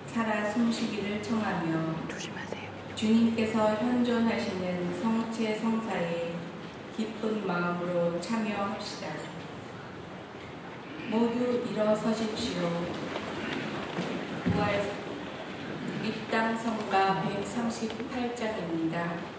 살아 숨쉬기를 청하며 조심하세요. 주님께서 현존하시는 성체 성사에 기쁜 마음으로 참여합시다. 모두 일어서십시오. 부활 입당 성가 138장입니다.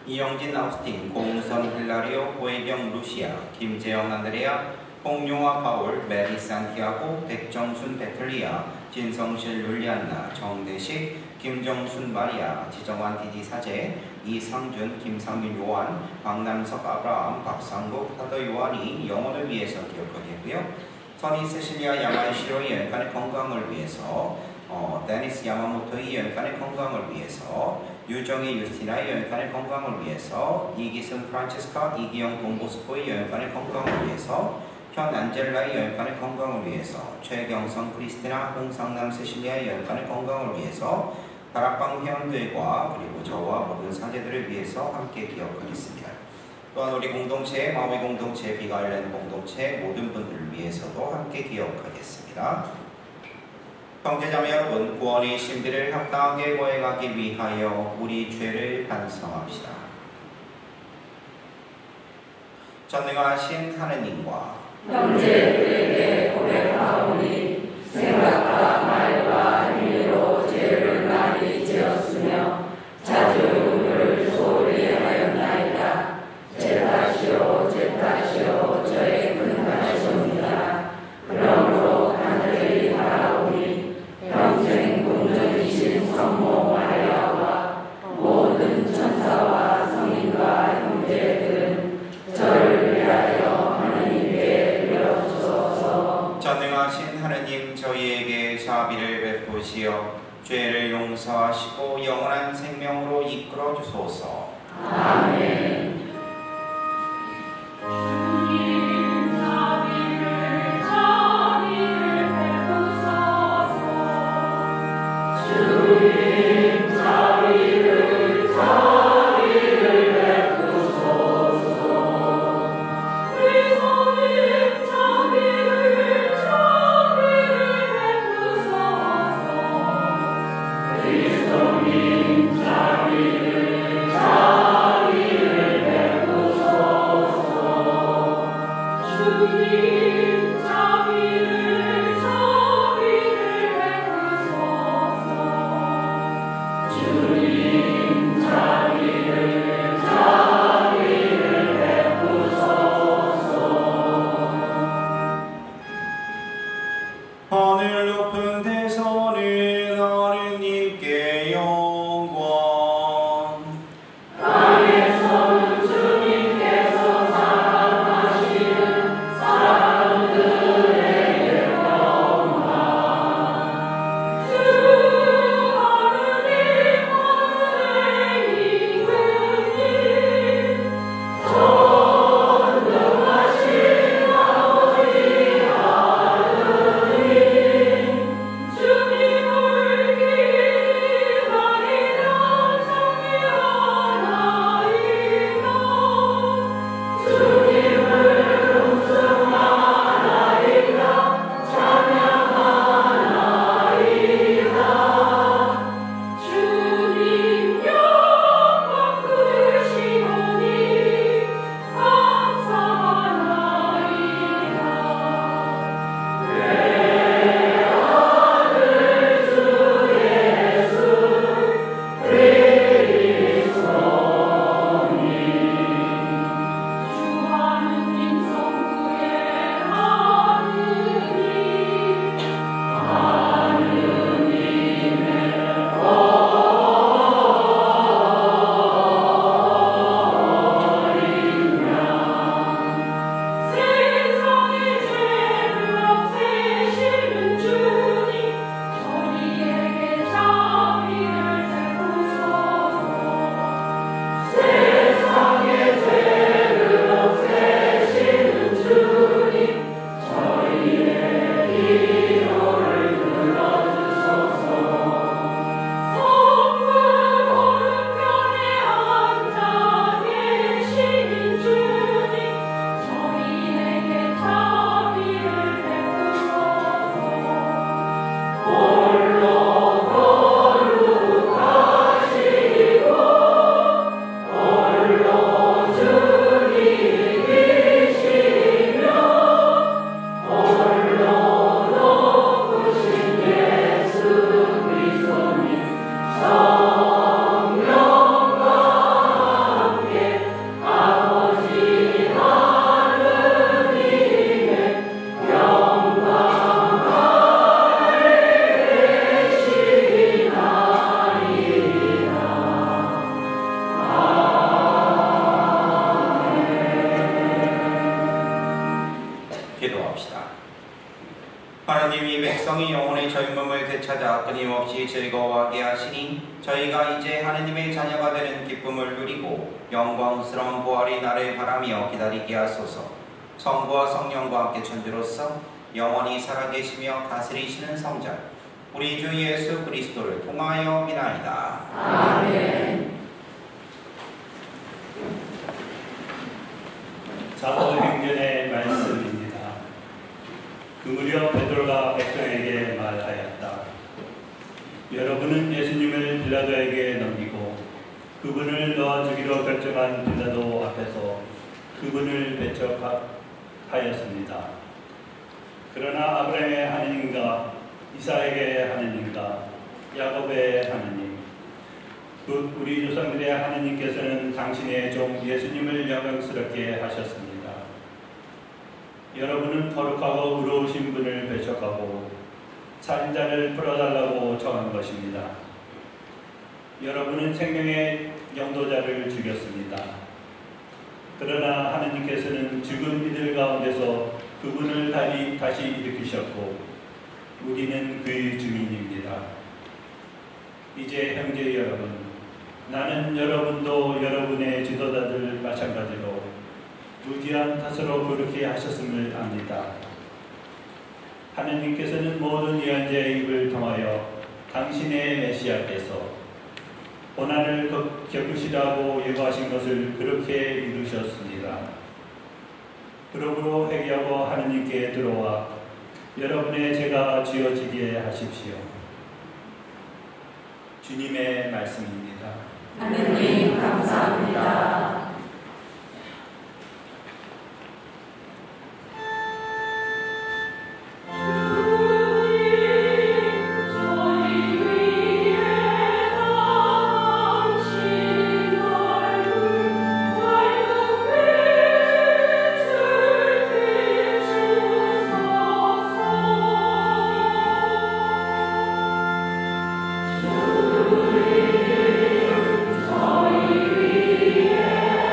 이영진 아우스틴, 공선 힐라리오, 고혜경 루시아, 김재영 안드레아, 홍용화 바울, 메리 산티아고, 백정순 베틀리아, 진성실 룰리안나, 정대식, 김정순 마리아, 지정환 디디 사제, 이상준, 김상민 요한, 박남석 아브라함, 박상국, 하더 요한이 영혼을 위해서 기억하겠고요. 선희 세실리아 야마이시로의 연간의 건강을 위해서, 데니스 야마모토의 연간의 건강을 위해서, 유정의 유스티나의 연간의 건강을 위해서, 이기승 프란체스카, 이기영 동보스코의 연간의 건강을 위해서, 현안젤라의 연간의 건강을 위해서, 최경성 크리스티나, 홍상남 세실리아의 연간의 건강을 위해서, 다락방 회원들과 그리고 저와 모든 사제들을 위해서 함께 기억하겠습니다. 또한 우리 공동체, 마음의 공동체, 비가일랜드 공동체 모든 분들을 위해서도 함께 기억하겠습니다. 형제자매 여러분, 구원의 신비를 합당하게 거행하기 위하여 우리 죄를 반성합시다. 전능하신 하느님과 형제들에게 고백하오니 생각과 말과 행위로 죄를 많이 지었으며 자주 눈물을 소홀히 하였나이다. 제 탓이요 제 탓이요 저의 큰 탓이옵니다. 그러므로 간절히 바라오니 평생 공전이신 성모 마리아와 모든 천사와 성인과 형제들은 저를 위하여 하느님께 빌어주소서. 전능하신 하느님, 저희에게 자비를 베푸시어 죄를 용서하시고 영원한 생명으로 이끌어 주소서. 아멘. 하늘 높은 데서는 하느님께 영광, 땅에서는 주님께서 사랑하시는 사람들에게 영광. 주 하느님 하늘에 이끄니 전능하신 아버지 하느님 하나님이 백성이 영혼의 젊음을 되찾아 끊임없이 즐거워하게 하시니 저희가 이제 하나님의 자녀가 되는 기쁨을 누리고 영광스러운 부활의 날을 바라며 기다리게 하소서. 성부와 성령과 함께 천주로서 영원히 살아계시며 다스리시는 성자 우리 주 예수 그리스도를 통하여 비나이다. 아멘. 사도행전의 말씀입니다. 그 무렵 베드로가 백성에게 말하였다. 여러분은 예수님을 빌라도에게 넘기고 그분을 넣어주기로 결정한 빌라도 앞에서 그분을 배척하였습니다. 그러나 아브라함의 하느님과 이삭의 하느님과 야곱의 하느님 곧 우리 조상들의 하느님께서는 당신의 종 예수님을 영광스럽게 하셨습니다. 여러분은 거룩하고 의로우신 분을 배척하고 살인자를 풀어달라고 청한 것입니다. 여러분은 생명의 영도자를 죽였습니다. 그러나 하느님께서는 죽은 이들 가운데서 그분을 다시 일으키셨고 우리는 그의 증인입니다. 이제 형제 여러분, 나는 여러분도 여러분의 지도자들 마찬가지로 무지한 탓으로 그렇게 하셨음을 압니다. 하느님께서는 모든 예언자의 입을 통하여 당신의 메시아께서 고난을 겪으시라고 예고하신 것을 그렇게 이루셨습니다. 그러므로 회개하고 하느님께 들어와 여러분의 죄가 지어지게 하십시오. 주님의 말씀입니다. 하느님 감사합니다. 저희 위에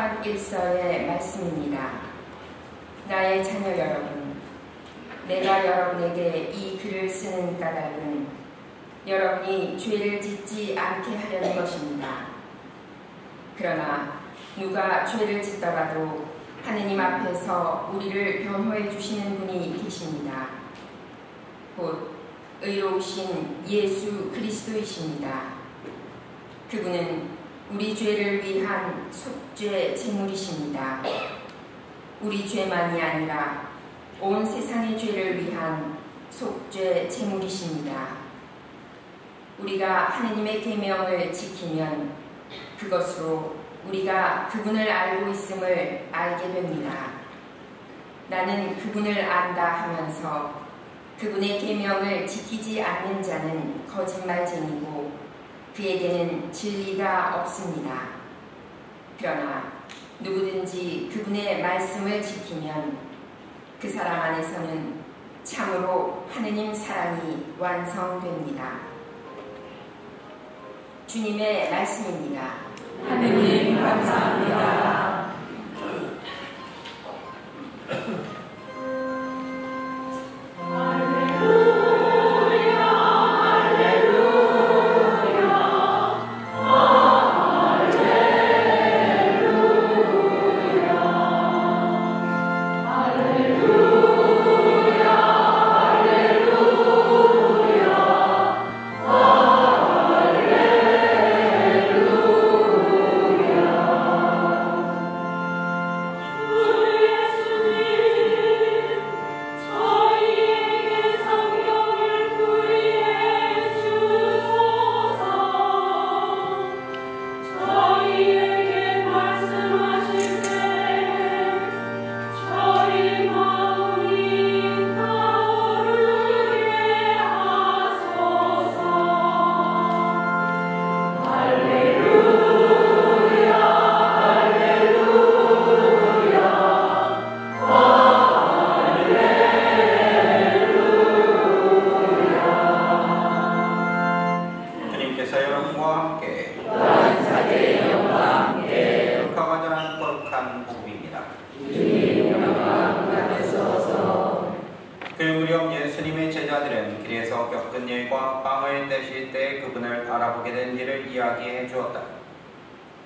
요한 1서의 말씀입니다. 나의 자녀 여러분, 내가 여러분에게 이 글을 쓰는 까닭은 여러분이 죄를 짓지 않게 하려는 것입니다. 그러나 누가 죄를 짓더라도 하느님 앞에서 우리를 변호해 주시는 분이 계십니다. 곧 의로우신 예수 그리스도이십니다. 그분은 우리 죄를 위한 속죄 제물이십니다. 우리 죄만이 아니라 온 세상의 죄를 위한 속죄 제물이십니다. 우리가 하느님의 계명을 지키면 그것으로 우리가 그분을 알고 있음을 알게 됩니다. 나는 그분을 안다 하면서 그분의 계명을 지키지 않는 자는 거짓말쟁이고 그에게는 진리가 없습니다. 그러나 누구든지 그분의 말씀을 지키면 그 사람 안에서는 참으로 하느님 사랑이 완성됩니다. 주님의 말씀입니다. 하느님 감사합니다.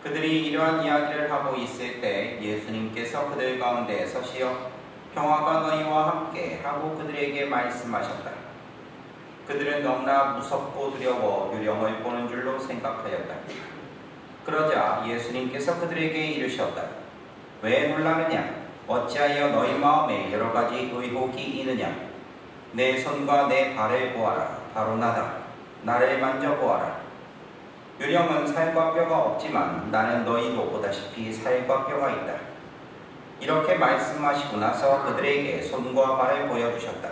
그들이 이러한 이야기를 하고 있을 때 예수님께서 그들 가운데 서시어 평화가 너희와 함께 하고 그들에게 말씀하셨다. 그들은 너무나 무섭고 두려워 유령을 보는 줄로 생각하였다. 그러자 예수님께서 그들에게 이르셨다. 왜 놀라느냐? 어찌하여 너희 마음에 여러 가지 의혹이 있느냐? 내 손과 내 발을 보아라. 바로 나다. 나를 만져보아라. 유령은 살과 뼈가 없지만 나는 너희도 보다시피 살과 뼈가 있다. 이렇게 말씀하시고 나서 그들에게 손과 발을 보여주셨다.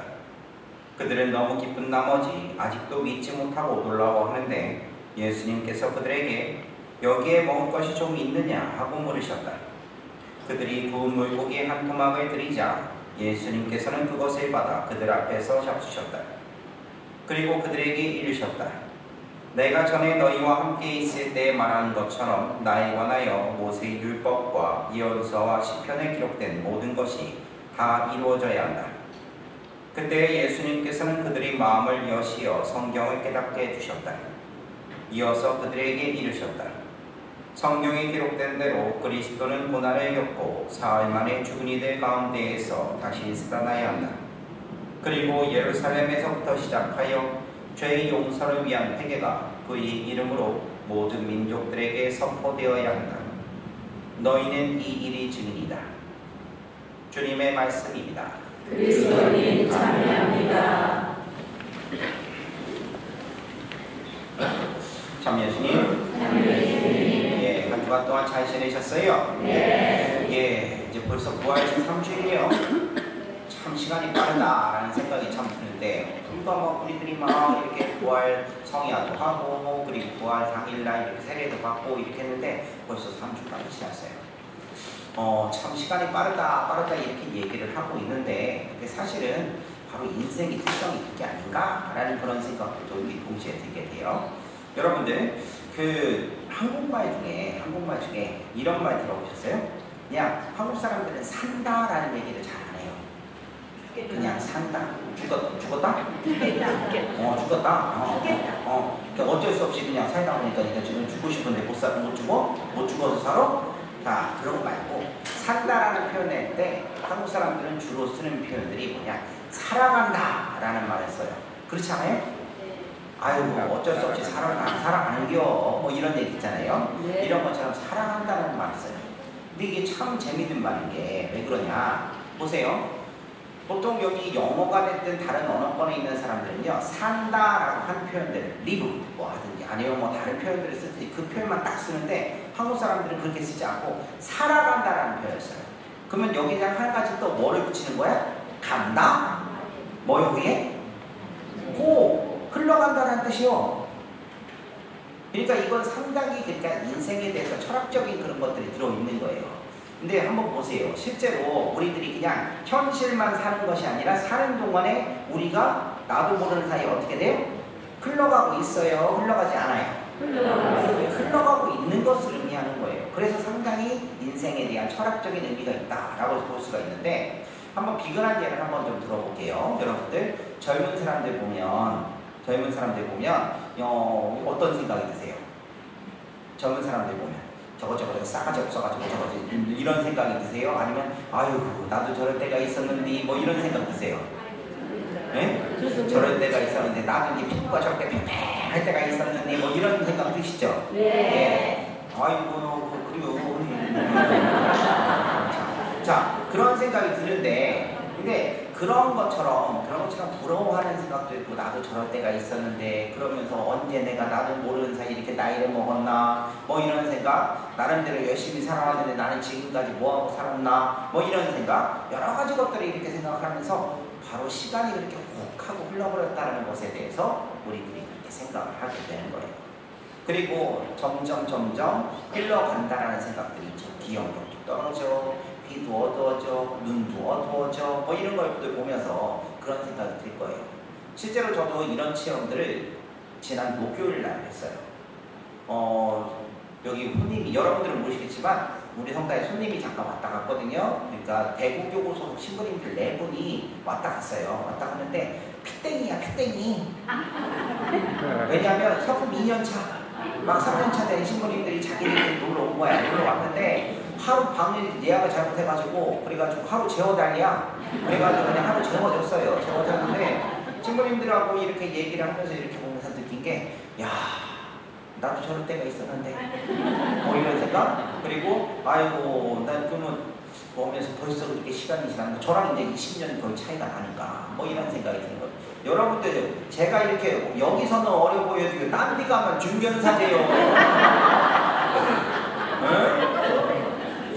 그들은 너무 기쁜 나머지 아직도 믿지 못하고 놀라워하는데 예수님께서 그들에게 여기에 먹을 것이 좀 있느냐 하고 물으셨다. 그들이 구운 물고기 한 토막을 드리자 예수님께서는 그것을 받아 그들 앞에서 잡수셨다. 그리고 그들에게 이르셨다. 내가 전에 너희와 함께 있을 때 말한 것처럼 나에 관하여 모세의 율법과 예언서와 시편에 기록된 모든 것이 다 이루어져야 한다. 그때 예수님께서는 그들의 마음을 여시어 성경을 깨닫게 해주셨다. 이어서 그들에게 이르셨다. 성경에 기록된 대로 그리스도는 고난을 겪고 사흘 만에 죽은 이들 가운데에서 다시 살아나야 한다. 그리고 예루살렘에서부터 시작하여 죄의 용서를 위한 회개가 그의 이름으로 모든 민족들에게 선포되어야 한다. 너희는 이 일이 증인이다. 주님의 말씀입니다. 그리스도님 찬미합니다. 참 예수님. 예, 한 주간 동안 잘 지내셨어요? 네. 예, 이제 벌써 9월 13주일이에요. 참 시간이 빠르다라는 생각이 참 드는데 뭐 우리들이 막 이렇게 부활 성야도 하고 그리고 부활 당일날 이렇게 세례도 받고 이렇게 했는데 벌써 3주까지 지났어요. 참 시간이 빠르다 이렇게 얘기를 하고 있는데 근데 사실은 바로 인생의 특성이 그게 아닌가라는 그런 생각도 동시에 들게 돼요. 여러분들 그 한국말 중에 이런 말 들어보셨어요? 그냥 한국 사람들은 산다라는 얘기를 잘 안 해요. 그냥 산다. 죽었다? 죽었다. 그러니까 어쩔 수 없이 그냥 살다 보니까 지금 죽고 싶은데 못 죽어? 못 죽어서 살아? 자, 그런 거 말고 산다라는 표현을 때 한국 사람들은 주로 쓰는 표현들이 뭐냐? 살아간다라는 말을 써요. 그렇지 않아요? 아유, 어쩔 수 없이 살아가는겨. 뭐 이런 얘기 있잖아요. 네. 이런 것처럼 살아간다는 말을 써요. 근데 이게 참 재밌는 말인 게 왜 그러냐? 보세요. 보통 여기 영어가 됐든 다른 언어권에 있는 사람들은요, 산다라고 한 표현들, live 뭐 하든지 아니면 뭐 다른 표현들을 쓸 때 그 표현만 딱 쓰는데 한국 사람들은 그렇게 쓰지 않고 살아간다라는 표현을 써요. 그러면 여기다 한 가지 또 뭐를 붙이는 거야? 간다? 뭐 여기에? 흘러간다는 뜻이요. 그러니까 이건 상당히 그러니까 인생에 대해서 철학적인 그런 것들이 들어있는 거예요. 근데 한번 보세요. 실제로 우리들이 그냥 현실만 사는 것이 아니라 사는 동안에 우리가 나도 모르는 사이에 어떻게 돼요? 흘러가고 있어요? 흘러가지 않아요? 흘러가고 있는 것을 의미하는 거예요. 그래서 상당히 인생에 대한 철학적인 의미가 있다라고 볼 수가 있는데 한번 비근한 예를 한번 좀 들어볼게요. 여러분들 젊은 사람들 보면 어떤 생각이 드세요? 젊은 사람들 보면 저거 싸가지 없어가지고 저거 이런 생각이 드세요? 아니면 아유 나도 저럴 때가 있었는데 뭐 이런 생각 드세요? 네? 저럴 때가 있었는데 나도 이제 피부가 저렇게 팽팽할 때가 있었는데 뭐 이런 생각 드시죠? 네. 아이고 그래요. 자 그런 생각이 드는데 근데 그런 것처럼 부러워하는 생각도 있고 나도 저럴 때가 있었는데 그러면서 언제 내가 나도 모르는 사이 이렇게 나이를 먹었나 뭐 이런 생각 나름대로 열심히 살아왔는데 나는 지금까지 뭐하고 살았나 뭐 이런 생각 여러 가지 것들을 이렇게 생각하면서 바로 시간이 그렇게 훅 하고 흘러버렸다는 것에 대해서 우리들이 그렇게 생각을 하게 되는 거예요. 그리고 점점 흘러간다라는 생각들이 있죠. 기억력도 떨어져 비도 어두워져, 눈도 어두워져 뭐 이런 것들 보면서 그런 생각이 들 거예요. 실제로 저도 이런 체험들을 지난 목요일 날 했어요. 여기 손님이 여러분들은 모르시겠지만 우리 성당에 손님이 잠깐 왔다 갔거든요. 그러니까 대구교구 소속 신부님들 4분이 왔다 갔어요. 왔다 갔는데 피땡이야 피땡이. 왜냐하면 서품 2년차 막 3년차 된 신부님들이 자기들이 놀러 온 거야. 놀러 왔는데 하루 방을 예약을 잘못해가지고 그래가지고 하루 재워달랴 그래가지고 그냥 하루 재워줬어요. 재워줬는데 친구님들하고 이렇게 얘기를 하면서 이렇게 보면서 느낀 게 야 나도 저럴 때가 있었는데 뭐 이런 생각 그리고 아이고 난 그러면 보면서 벌써 그렇게 시간이 지났는데 저랑 이제 20년 거의 차이가 나니까 뭐 이런 생각이 드는 거예요. 여러분들 제가 이렇게 여기서는 어려 보여도 딴 데 가면 중견사제요.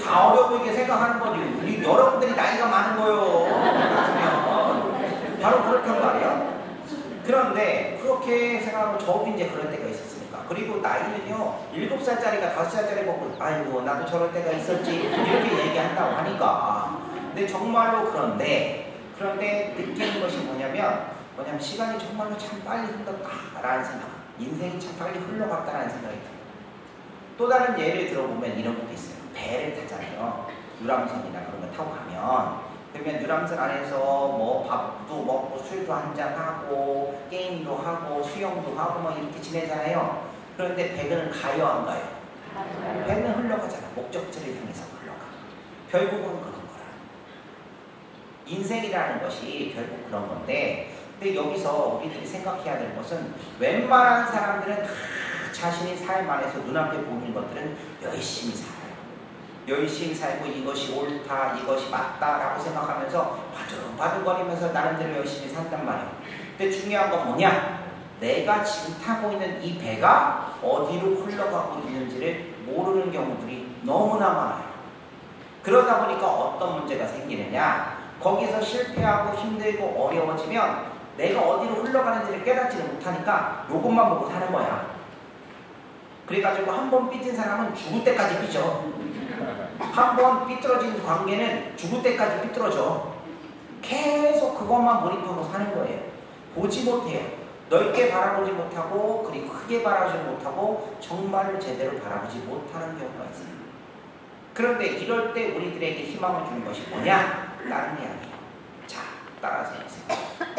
다 어려 보이게 생각하는 거지. 우리 여러분들이 나이가 많은 거요. 그러면 바로 그렇단 말이야. 그런데 그렇게 생각하면 저도 이제 그럴 때가 있었으니까. 그리고 나이는요 7살짜리가 5살짜리 보고 아이고 나도 저럴 때가 있었지 이렇게 얘기한다고 하니까. 근데 정말로 그런데 느끼는 것이 뭐냐면 시간이 정말로 참 빨리 흘렀다라는 생각. 인생이 참 빨리 흘러갔다라는 생각이 들어요. 또 다른 예를 들어보면 이런 것도 있어요. 배를 타잖아요. 유람선이나 그런 거 타고 가면 그러면 유람선 안에서 뭐 밥도 먹고 술도 한잔하고 게임도 하고 수영도 하고 뭐 이렇게 지내잖아요. 그런데 배는 가요 안 가요? 배는 흘러가잖아. 목적지를 향해서 흘러가. 결국은 그런 거라. 인생이라는 것이 결국 그런 건데 근데 여기서 우리들이 생각해야 될 것은 웬만한 사람들은 다 자신의 삶 안에서 눈앞에 보이는 것들은 열심히 살아요. 열심히 살고 이것이 옳다, 이것이 맞다라고 생각하면서 바둥바둥거리면서 나름대로 열심히 산단 말이에요. 근데 중요한 건 뭐냐? 내가 지금 타고 있는 이 배가 어디로 흘러가고 있는지를 모르는 경우들이 너무나 많아요. 그러다 보니까 어떤 문제가 생기느냐? 거기서 실패하고 힘들고 어려워지면 내가 어디로 흘러가는지를 깨닫지를 못하니까 이것만 보고 사는 거야. 그래가지고 한 번 삐진 사람은 죽을 때까지 삐져. 한 번 삐뚤어진 관계는 죽을 때까지 삐뚤어져. 계속 그것만 몰입하고 사는 거예요. 보지 못해요. 넓게 바라보지 못하고 그리고 크게 바라보지 못하고 정말로 제대로 바라보지 못하는 경우가 있어요. 그런데 이럴 때 우리들에게 희망을 주는 것이 뭐냐? 다른 게 아니에요. 자, 따라서 해보세요.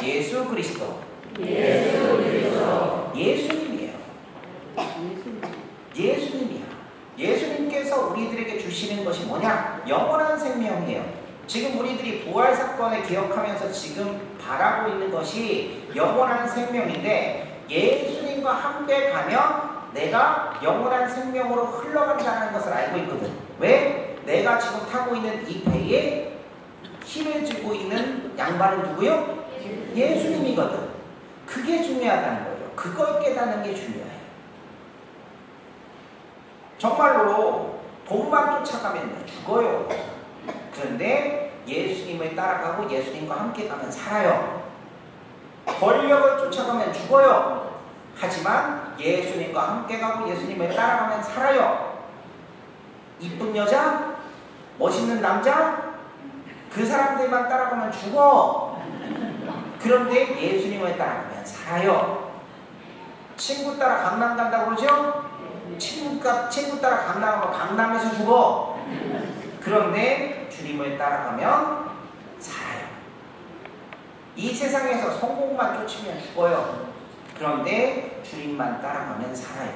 예수 그리스도. 예수님이에요. 예수님이야. 예수님께서 우리들에게 주시는 것이 뭐냐? 영원한 생명이에요. 지금 우리들이 부활 사건을 기억하면서 지금 바라고 있는 것이 영원한 생명인데, 예수님과 함께 가면 내가 영원한 생명으로 흘러간다는 것을 알고 있거든. 왜? 내가 지금 타고 있는 이 배에 힘을 주고 있는 양반은 누구요? 예수님이거든. 그게 중요하다는 거예요. 그걸 깨닫는 게 중요해요. 정말로 돈만 쫓아가면 죽어요. 그런데 예수님을 따라가고 예수님과 함께 가면 살아요. 권력을 쫓아가면 죽어요. 하지만 예수님과 함께 가고 예수님을 따라가면 살아요. 이쁜 여자, 멋있는 남자, 그 사람들만 따라가면 죽어. 그런데 예수님을 따라가면 살아요. 친구 따라 강남 간다고 그러죠? 친구 따라 강남 가면 강남에서 죽어. 그런데 주님을 따라가면 살아요. 이 세상에서 성공만 쫓으면 죽어요. 그런데 주님만 따라가면 살아요.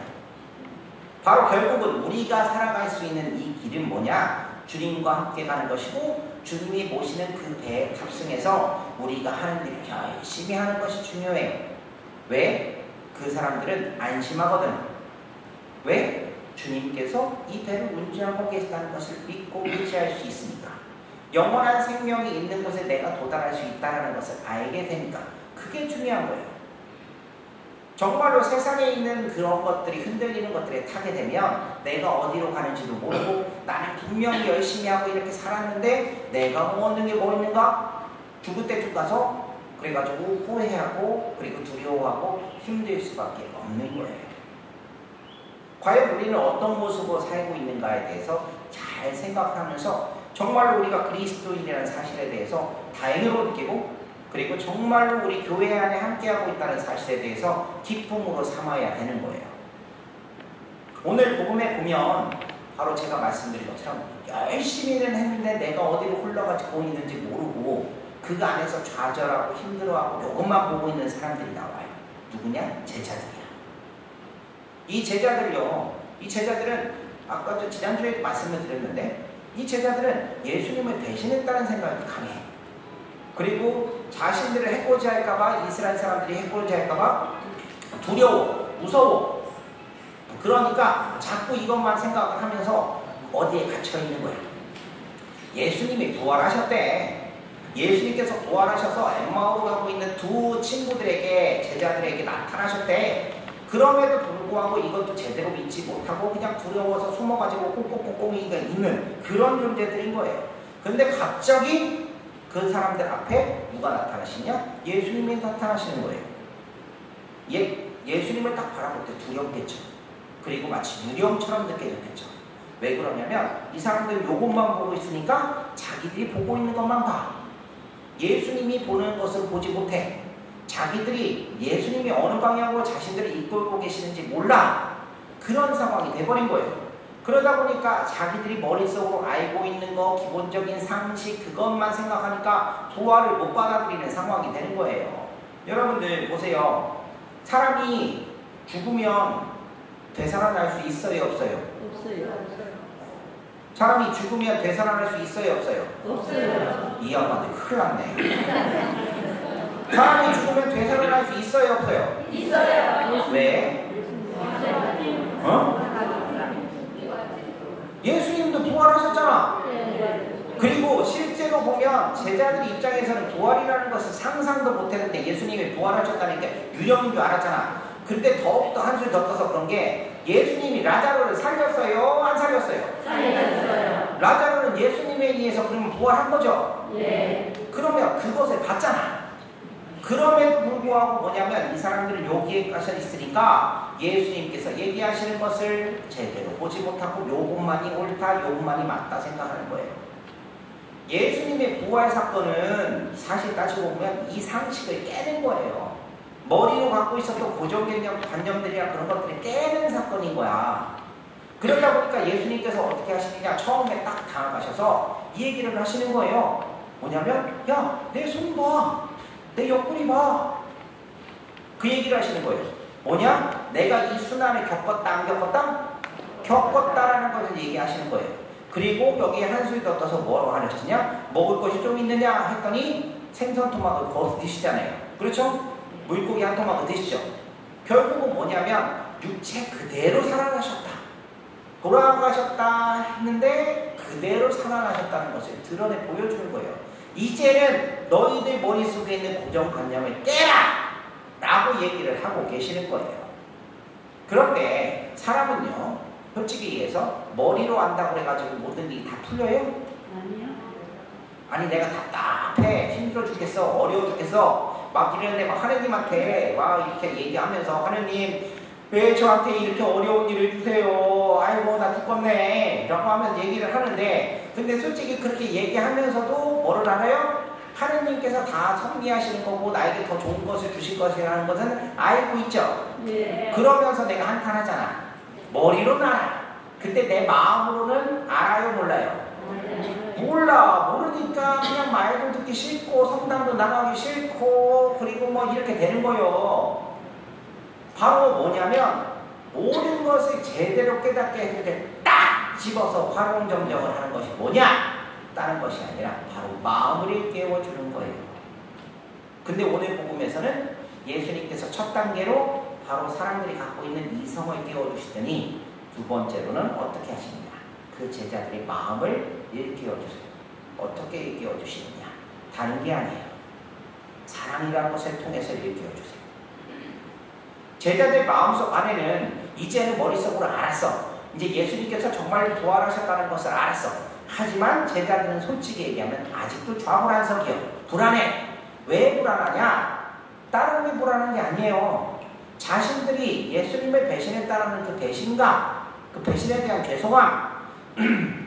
바로 결국은 우리가 살아갈 수 있는 이 길은 뭐냐? 주님과 함께 가는 것이고, 주님이 모시는 그 배에 탑승해서 우리가 하는 일을 열심히 하는 것이 중요해요. 왜? 그 사람들은 안심하거든. 왜? 주님께서 이 배를 운전하고 계시다는 것을 믿고 의지할 수 있으니까. 영원한 생명이 있는 곳에 내가 도달할 수 있다는 것을 알게 되니까. 그게 중요한 거예요. 정말로 세상에 있는 그런 것들이, 흔들리는 것들에 타게 되면 내가 어디로 가는지도 모르고, 나는 분명히 열심히 하고 이렇게 살았는데 내가 뭐 얻는 게 뭐 있는가? 죽을 때쯤 가서 그래가지고 후회하고, 그리고 두려워하고 힘들 수밖에 없는 거예요. 과연 우리는 어떤 모습으로 살고 있는가에 대해서 잘 생각하면서 정말로 우리가 그리스도인이라는 사실에 대해서 다행으로 느끼고, 그리고 정말로 우리 교회 안에 함께하고 있다는 사실에 대해서 기쁨으로 삼아야 되는 거예요. 오늘 복음에 보면 바로 제가 말씀드린 것처럼 열심히는 했는데 내가 어디로 흘러가고 있는지 모르고 그 안에서 좌절하고 힘들어하고 이것만 보고 있는 사람들이 나와요. 누구냐? 제자들이야. 이 제자들은 아까 저 지난주에 말씀을 드렸는데, 이 제자들은 예수님을 배신했다는 생각이 강해. 그리고 자신들을 해코지 할까봐, 이스라엘 사람들이 해코지 할까봐 두려워, 무서워. 그러니까 자꾸 이것만 생각을 하면서 어디에 갇혀 있는 거야. 예수님이 부활하셨대. 예수님께서 부활하셔서 엠마오로 가고 있는 두 친구들에게, 제자들에게 나타나셨대. 그럼에도 불구하고 이것도 제대로 믿지 못하고 그냥 두려워서 숨어가지고 꽁꽁꽁꽁이가 있는 그런 존재들인 거예요. 근데 갑자기 그 사람들 앞에 누가 나타나시냐? 예수님이 나타나시는 거예요. 예수님을 딱 바라볼 때 두렵겠죠. 그리고 마치 유령처럼 느껴졌겠죠. 왜 그러냐면 이 사람들 요것만 보고 있으니까 자기들이 보고 있는 것만 봐. 예수님이 보는 것을 보지 못해. 자기들이 예수님이 어느 방향으로 자신들을 이끌고 계시는지 몰라. 그런 상황이 돼버린 거예요. 그러다 보니까 자기들이 머릿속으로 알고 있는 거, 기본적인 상식, 그것만 생각하니까 부활을 못 받아들이는 상황이 되는 거예요. 여러분들 보세요. 사람이 죽으면 되살아날 수 있어요, 없어요? 없어요. 사람이 죽으면 되살아날 수 있어요, 없어요? 없어요. 이 양반들 큰일 났네. 사람이 죽으면 되살아날 수 있어요, 없어요? 있어요. 왜? 예수님도 부활하셨잖아. 그리고 실제로 보면 제자들 입장에서는 부활이라는 것을 상상도 못했는데 예수님이 부활하셨다는 게 유령인 줄 알았잖아. 그런데 더욱더 한술 더 떠서 그런 게 예수님이 라자로를 살렸어요? 안 살렸어요? 살렸어요. 라자로는 예수님에 의해서 그러면 부활한 거죠? 예. 그러면 그것을 봤잖아. 그럼에도 불구하고 뭐냐면 이 사람들은 여기에 가서 있으니까 예수님께서 얘기하시는 것을 제대로 보지 못하고 요것만이 옳다, 요것만이 맞다 생각하는 거예요. 예수님의 부활 사건은 사실 따지고 보면 이 상식을 깨는 거예요. 머리로 갖고 있었던 고정관념들이나 그런 것들을 깨는 사건인 거야. 그러다 보니까 예수님께서 어떻게 하시느냐, 처음에 딱 다가가셔서 이 얘기를 하시는 거예요. 뭐냐면, 야, 내 손 봐, 내 옆구리 봐. 그 얘기를 하시는 거예요. 뭐냐? 내가 이 순환을 겪었다 안 겪었다? 겪었다라는 것을 얘기하시는 거예요. 그리고 여기에 한수에 덧떠서 뭐라고 하시냐? 먹을 것이 좀 있느냐 했더니 생선 토막을 거기서 드시잖아요. 그렇죠? 물고기 한 토막을 드시죠. 결국은 뭐냐면 육체 그대로 살아나셨다, 돌아가셨다 했는데 그대로 살아나셨다는 것을 드러내 보여주는 거예요. 이제는 너희들 머릿속에 있는 고정관념을 깨라! 라고 얘기를 하고 계시는 거예요. 그런데 사람은요, 솔직히 얘기해서 머리로 안다고 해가지고 모든 일이 다 풀려요? 아니요. 아니 내가 답답해, 힘들어 죽겠어, 어려워 죽겠어 막 이러는데 막 하느님한테 막 이렇게 얘기하면서 하느님 왜 저한테 이렇게 어려운 일을 주세요, 아이고 나 죽겠네 라고 하면서 얘기를 하는데, 근데 솔직히 그렇게 얘기하면서도 뭐를 알아요? 하느님께서 다 섭리하시는 거고 나에게 더 좋은 것을 주실 것이라는 것은 알고 있죠. 네. 그러면서 내가 한탄하잖아. 머리로는 알아. 근데 내 마음으로는 알아요, 몰라요? 몰라. 모르니까 그냥 말도 듣기 싫고 성당도 나가기 싫고 그리고 뭐 이렇게 되는 거예요. 바로 뭐냐면 모든 것을 제대로 깨닫게 해줄 때 딱 집어서 활용점정을 하는 것이 뭐냐? 다른 것이 아니라 바로 마음을 깨워주는 거예요. 근데 오늘 복음에서는 예수님께서 첫 단계로 바로 사람들이 갖고 있는 이성을 깨워주시더니 두 번째로는 어떻게 하시느냐? 그 제자들의 마음을 일깨워주세요. 어떻게 일깨워주시느냐? 다른 게 아니에요. 사랑이라는 것을 통해서 일깨워주세요. 제자들 마음속 안에는 이제는 머릿속으로 알았어. 이제 예수님께서 정말 부활하셨다는 것을 알았어. 하지만 제자들은 솔직히 얘기하면 아직도 좌불안석이요. 불안해. 왜 불안하냐? 다른 게 불안한 게 아니에요. 자신들이 예수님을 배신했다는 그 배신감, 그 배신에 대한 죄송함,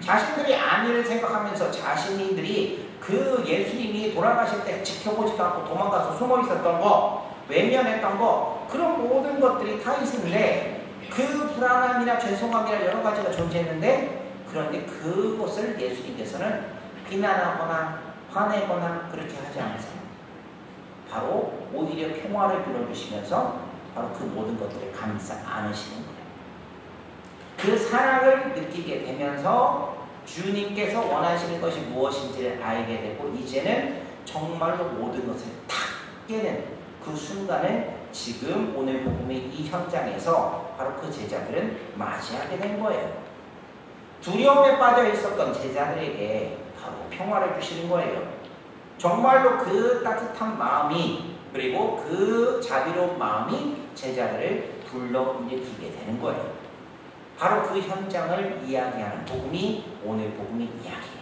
자신들이 안위를 생각하면서 자신들이 그 예수님이 돌아가실 때 지켜보지도 않고 도망가서 숨어 있었던 거, 외면했던 거, 그런 모든 것들이 다 있는데 그 불안함이나 죄송함이나 여러 가지가 존재했는데, 그런데 그것을 예수님께서는 비난하거나 화내거나 그렇게 하지 않으세요. 바로 오히려 평화를 빌어주시면서 바로 그 모든 것들을 감싸 안으시는 거예요. 그 사랑을 느끼게 되면서 주님께서 원하시는 것이 무엇인지를 알게 되고 이제는 정말로 모든 것을 탁 깨는 그 순간을 지금 오늘 복음의 이 현장에서 바로 그 제자들은 맞이하게 된 거예요. 두려움에 빠져 있었던 제자들에게 바로 평화를 주시는 거예요. 정말로 그 따뜻한 마음이, 그리고 그 자비로운 마음이 제자들을 불러일으키게 되는 거예요. 바로 그 현장을 이야기하는 복음이 오늘 복음의 이야기예요.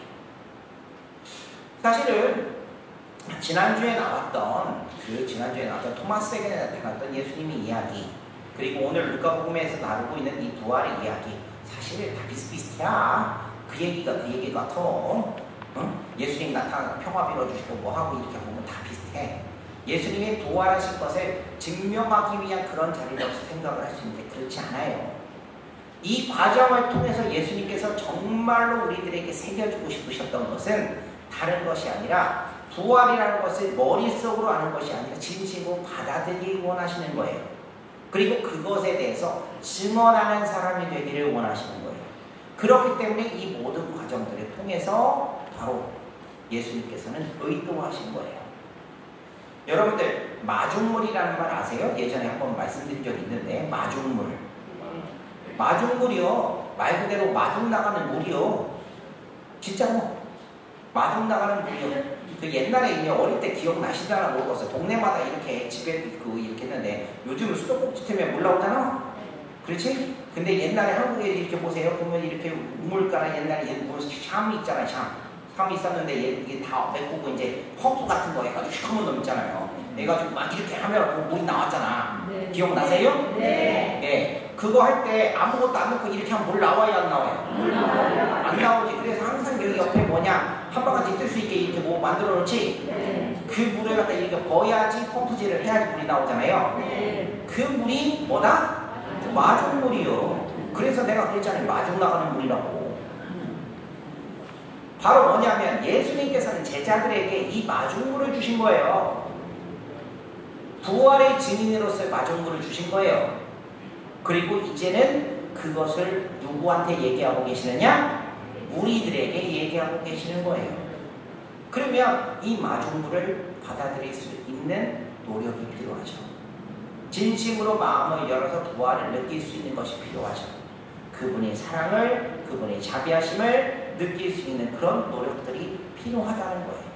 사실은 지난주에 나왔던 토마스에게 나타났던 예수님의 이야기, 그리고 오늘 루카복음에서 나누고 있는 이 부활의 이야기, 사실 다 비슷비슷해야. 그 얘기 같아. 예수님 나타나서 평화 빌어주시고 뭐하고 이렇게 보면 다 비슷해. 예수님이 부활하신 것을 증명하기 위한 그런 자리라고 생각을 할 수 있는데 그렇지 않아요. 이 과정을 통해서 예수님께서 정말로 우리들에게 새겨주고 싶으셨던 것은 다른 것이 아니라 부활이라는 것을 머릿속으로 아는 것이 아니라 진심으로 받아들이기 원하시는 거예요. 그리고 그것에 대해서 증언하는 사람이 되기를 원하시는 거예요. 그렇기 때문에 이 모든 과정들을 통해서 바로 예수님께서는 의도하신 거예요. 여러분들 마중물이라는 말 아세요? 예전에 한번 말씀드린 적이 있는데 마중물이요. 말 그대로 마중 나가는 물이요. 진짜로 마중 나가는 물이요. 그 옛날에 이제 어릴 때 기억나시잖아. 모르겠어. 동네마다 이렇게 집에 이렇게 했는데 요즘은 수도꼭지 틀면 물 나오잖아. 그렇지? 근데 옛날에 한국에 이렇게 보세요. 보면 이렇게 우물가나 옛날에 샴이 있잖아요. 샴이 있었는데 이게 다 메꾸고 이제 펌프 같은 거 해가지고 시커먼 놈 있잖아요. 해가지고 막 이렇게 하면 물이 나왔잖아. 네. 기억나세요? 네. 네. 그거 할 때 아무것도 안 넣고 이렇게 하면 물 나와요, 안 나와요? 안 나오지. 그래서 항상 여기 옆에 뭐냐, 한 바가지 뜰 수 있게 이렇게 뭐 만들어 놓지. 네. 그 물을 갖다 이렇게 버야지, 펌프질을 해야지 물이 나오잖아요. 네. 그 물이 뭐다? 마중물이요. 그래서 내가 그랬잖아요. 마중 나가는 문이라고. 바로 뭐냐면 예수님께서는 제자들에게 이 마중물을 주신 거예요. 부활의 증인으로서의 마중물을 주신 거예요. 그리고 이제는 그것을 누구한테 얘기하고 계시느냐? 우리들에게 얘기하고 계시는 거예요. 그러면 이 마중물을 받아들일 수 있는 노력이 필요하죠. 진심으로 마음을 열어서 부활을 느낄 수 있는 것이 필요하죠. 그분의 사랑을, 그분의 자비하심을 느낄 수 있는 그런 노력들이 필요하다는 거예요.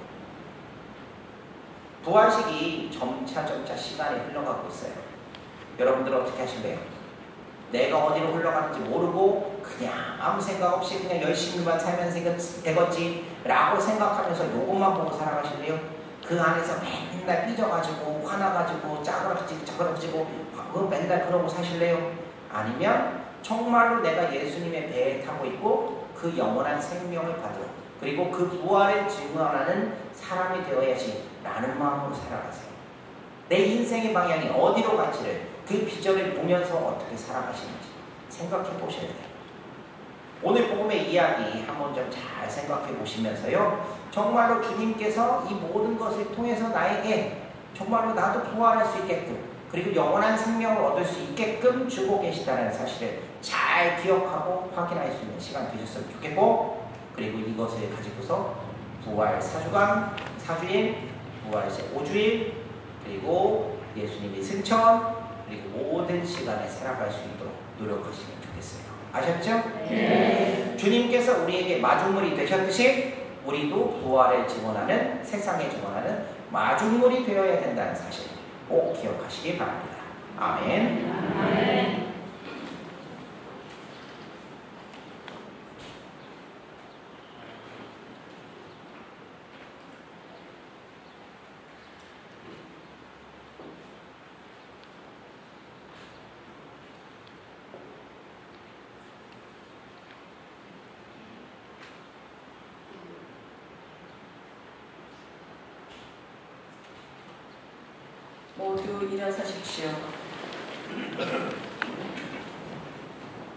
부활식이 점차 시간이 흘러가고 있어요. 여러분들 어떻게 하실래요? 내가 어디로 흘러가는지 모르고 그냥 아무 생각 없이 그냥 열심히만 살면 되겠지 라고 생각하면서 요것만 보고 살아가실래요? 그 안에서 맨날 삐져가지고 화나가지고 짜그러지고 저그러지고 맨날 그러고 사실래요? 아니면 정말로 내가 예수님의 배에 타고 있고 그 영원한 생명을 받으러 그리고 그 부활을 증언하는 사람이 되어야지 라는 마음으로 살아가세요. 내 인생의 방향이 어디로 갈지를 그 비전을 보면서 어떻게 살아가시는지 생각해 보셔야 돼요. 오늘 복음의 이야기 한번 좀 잘 생각해 보시면서요. 정말로 주님께서 이 모든 것을 통해서 나에게 정말로 나도 부활할 수 있게끔 그리고 영원한 생명을 얻을 수 있게끔 주고 계시다는 사실을 잘 기억하고 확인할 수 있는 시간 되셨으면 좋겠고 그리고 이것을 가지고서 부활 4주간, 4주일, 부활 5주일 그리고 예수님의 승천 그리고 모든 시간에 살아갈 수 있도록 노력하시면 좋겠어요. 아셨죠? 네. 주님께서 우리에게 마중물이 되셨듯이 우리도 부활을 증언하는 세상에 증언하는 마중물이 되어야 된다는 사실 꼭 기억하시기 바랍니다. 아멘. 아멘. 모두 일어서십시오.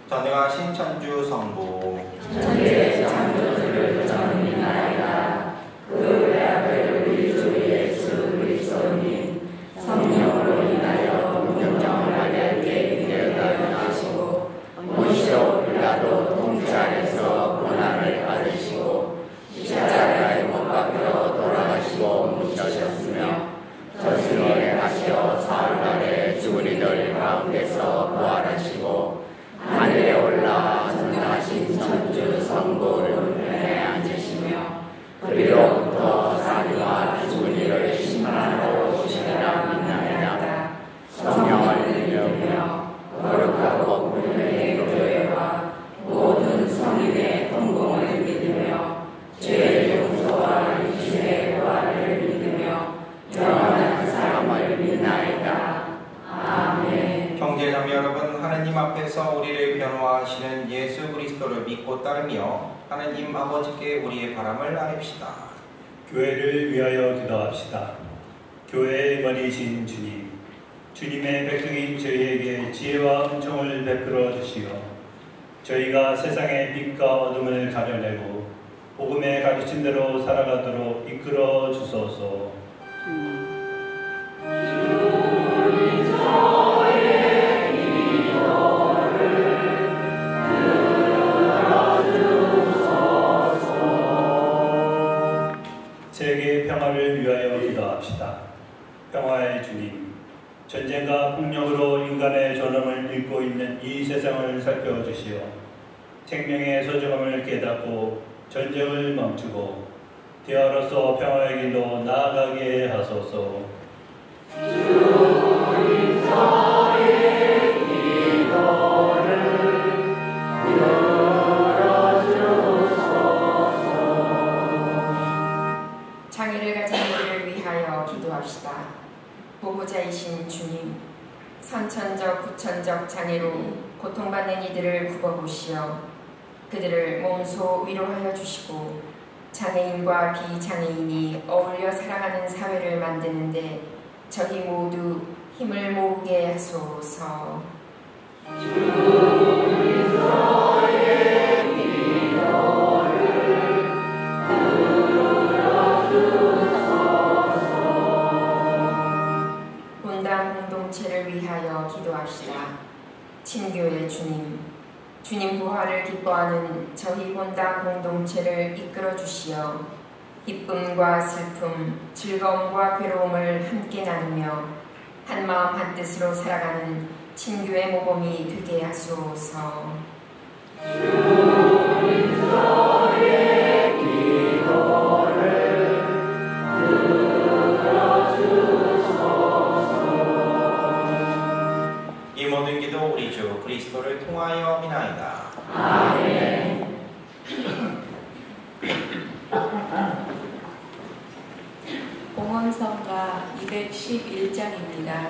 전능하신 천주 성부 천지의 창조주를 전능하나이다. 그 외아들 우리 주 예수 그리스도님 성령으로 인하여 문정을 하게 기대하여 하시고 본시오 빌라도 통치하에서 고난을 받으시고 십자가에 못 박혀 돌아가시고 묻히셨으며 저승에 가시어 사흘날에 죽은 이들 가운데서 부활하시고 하늘에 올라 전능하신 천주 성부 우편에 앉으시며 그리로부터 사리와 죽은 이를 심판하러 오시리라 믿나이다. 성령을 믿으며 거룩하고 분명의 교회와 모든 성인의 공공을 믿으며 죄의 용서와 육신의 부활을 믿으며 영원한 사람을 믿나이다. 아멘. 형제자매 여러분, 하느님 앞에서 우리를 변호하시는 예수 그리스도를 믿고 따르며 하느님 아버지께 우리의 바람을 아뢰읍시다. 교회를 위하여 기도합시다. 교회의 머리이신 주님, 주님의 백성인 저희에게 지혜와 은총을 베풀어 주시어 저희가 세상의 빛과 어둠을 가려내고 복음의 가르침대로 살아가도록 이끌어 주소서. 세계 평화를 위하여 기도합시다. 평화의 주님, 전쟁과 폭력으로 인간의 존엄을 잃고 있는 이 세상을 살펴주시어 생명의 소중함을 깨닫고 전쟁을 멈추고 대화로서 평화의 길로 나아가게 하소서. 주님 저의 기도를 들어주소서. 장애를 가진 이들을 위하여 기도합시다. 보호자이신 주님, 선천적, 후천적 장애로 고통받는 이들을 굽어보시어 그들을 몸소 위로하여 주시고 장애인과 비장애인이 어울려 살아가는 사회를 만드는데 저희 모두 힘을 모으게 하소서. 주님 기뻐하는 저희 본당 공동체를 이끌어 주시어 기쁨과 슬픔, 즐거움과 괴로움을 함께 나누며 한마음 한뜻으로 살아가는 친교의 모범이 되게 하소서. 주님의 기도를 들어주소서. 이 모든 기도 우리 주 그리스도를 통하여 비나이다. 아멘. 봉헌성가 211장입니다.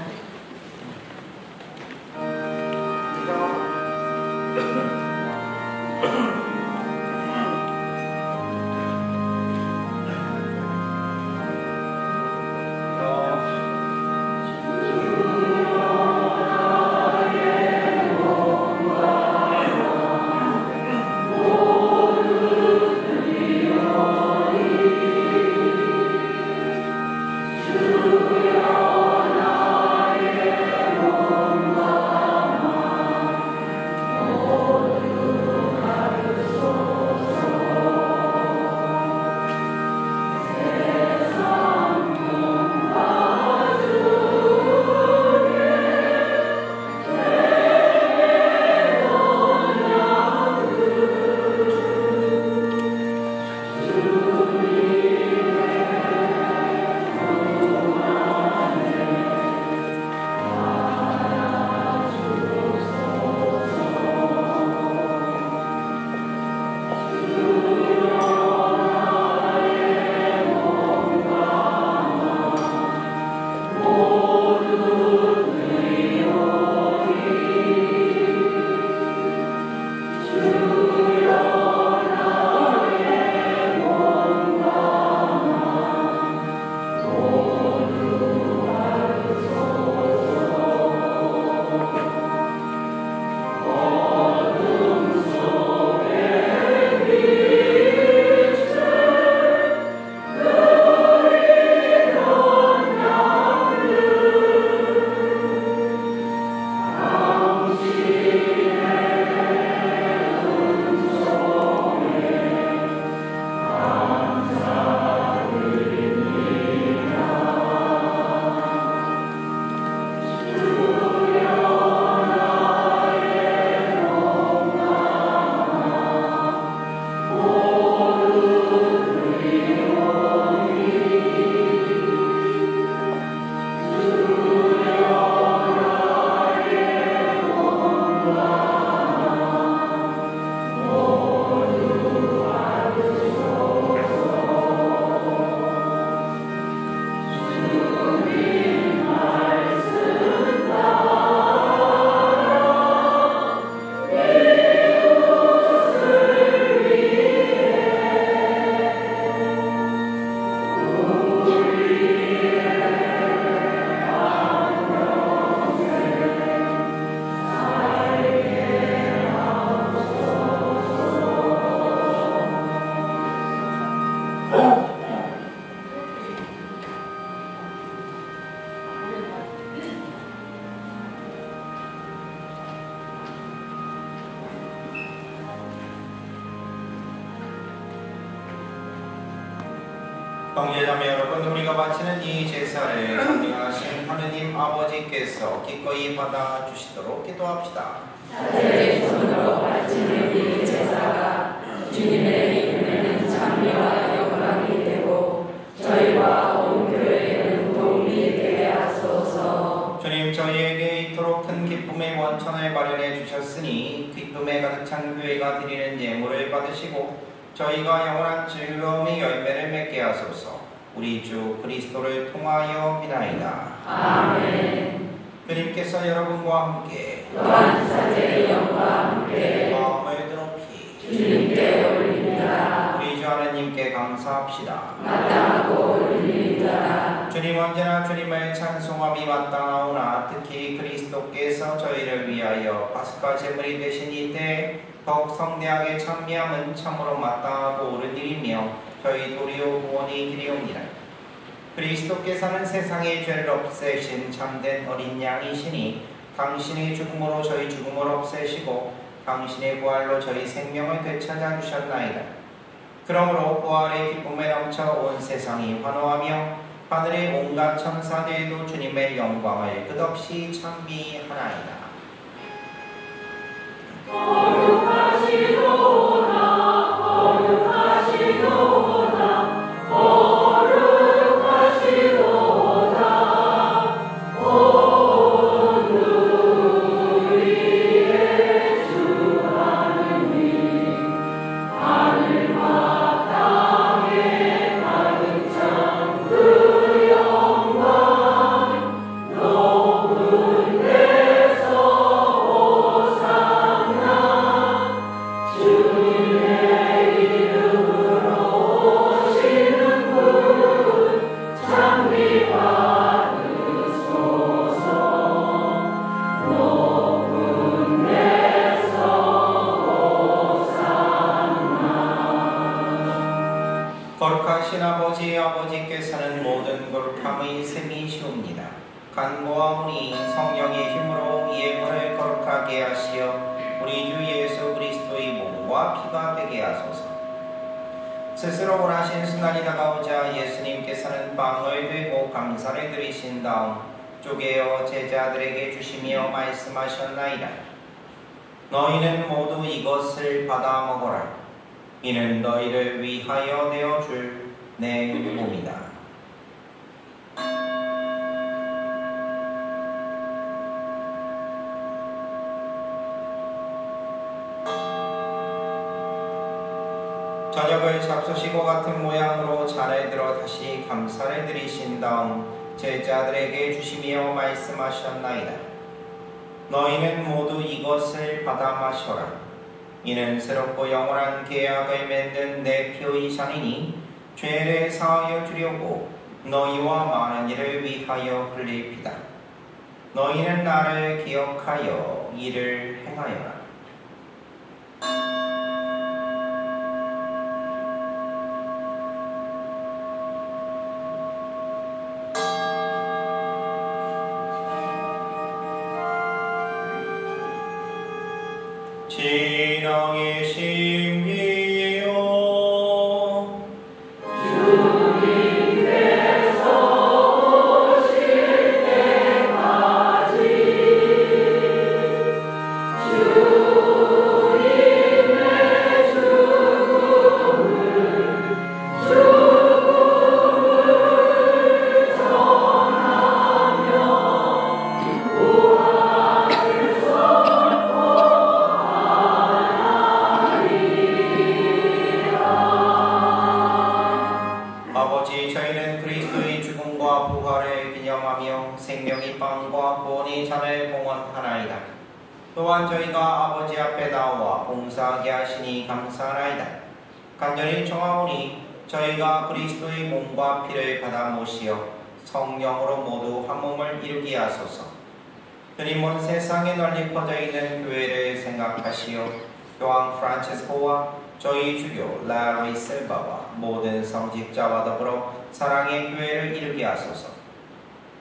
형제자매 여러분, 우리가 바치는 이 제사를 전능하신 하느님 아버지께서 기꺼이 받아주시도록 기도합시다. 자제의 손으로 바치는 이 제사가 주님의 이름에는 찬미와 영광이 되고 저희와 온 교회에는 도움이 되게 하소서. 주님, 저희에게 이토록 큰 기쁨의 원천을 마련해 주셨으니 기쁨에 가득 찬 교회가 드리는 예물을 받으시고 저희가 영원한 즐거움의 열매를 맺게 하소서. 우리 주 그리스도를 통하여 비나이다. 아멘. 주님께서 여러분과 함께 또한 사제의 영과 함께 마음을 드높이 주님께 올립니다. 우리 주 하느님께 감사합시다. 마땅하고 올립니다. 주님, 언제나 주님을 찬송함이 마땅하오나 특히 그리스도께서 저희를 위하여 파스카 제물이 되신 이때 더욱 성대하게 찬미함은 참으로 마땅하고 옳은 일이며 저희 도리어 구원이 되리옵니다. 그리스도께서는 세상의 죄를 없애신 참된 어린 양이시니 당신의 죽음으로 저희 죽음을 없애시고 당신의 부활로 저희 생명을 되찾아 주셨나이다. 그러므로 부활의 기쁨에 넘쳐 온 세상이 환호하며 하늘의 온갖 천사들도 주님의 영광을 끝없이 찬미하나이다. 거룩하신 아버지께서는 모든 거룩함의 셈이시옵니다. 간구하오니 성령의 힘으로 이 예물을 거룩하게 하시어 우리 주 예수 그리스도의 몸과 피가 되게 하소서. 스스로 원하신 순환이 다가오자 예수님께서는 빵을 들고 감사를 드리신 다음 쪼개어 제자들에게 주시며 말씀하셨나이다. 너희는 모두 이것을 받아 먹어라. 이는 너희를 위하여 내어줄 내 몸이다. 저녁을 잡수시고 같은 모양으로 잔을 들어 다시 감사를 드리신 다음 제자들에게 주시며 말씀하셨나이다. 너희는 모두 이것을 받아 마셔라. 이는 새롭고 영원한 계약을 맺는 내 피의 잔이니 죄를 사하여 주려고 너희와 많은 이를 위하여 흘릴 피다. 너희는 나를 기억하여 이를 행하여라. 진앙의 신비요 주님께서 오실 때까지 주님의 죽음을 전하며 부활을 아버지, 저희는 그리스도의 죽음과 부활을 기념하며 생명의 빵과 구원의 잔을 봉헌하나이다. 또한 저희가 아버지 앞에 나와 봉사하게 하시니 감사하나이다. 간절히 청하오니 저희가 그리스도의 몸과 피를 받아 모시어 성령으로 모두 한 몸을 이루게 하소서. 주님 온 세상에 널리 퍼져 있는 교회를 생각하시어 교황 프란치스코와 저희 주교 라리 실바와 모든 성직자와 더불어 사랑의 교회를 이루게 하소서.